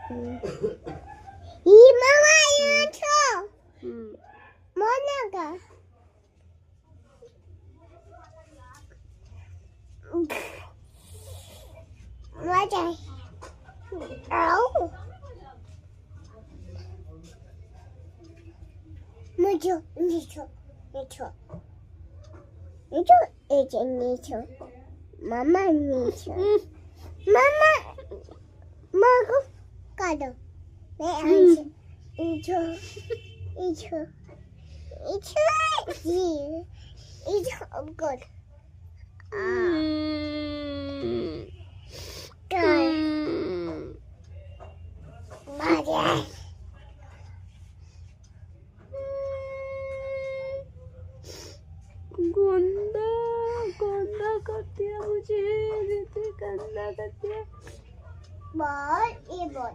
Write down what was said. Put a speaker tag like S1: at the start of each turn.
S1: ये मामा ये छो मोना का मजा आओ मुझे नीचो नीचो नीचो ऐसे नीचो मामा नीचो मामा माको काटो मैं ऐसे नीचो नीचो नीचो ये नीचो गुड
S2: गंदा गंदा कर दिया मुझे, गंदा कर दिया।
S1: बॉल ये बॉल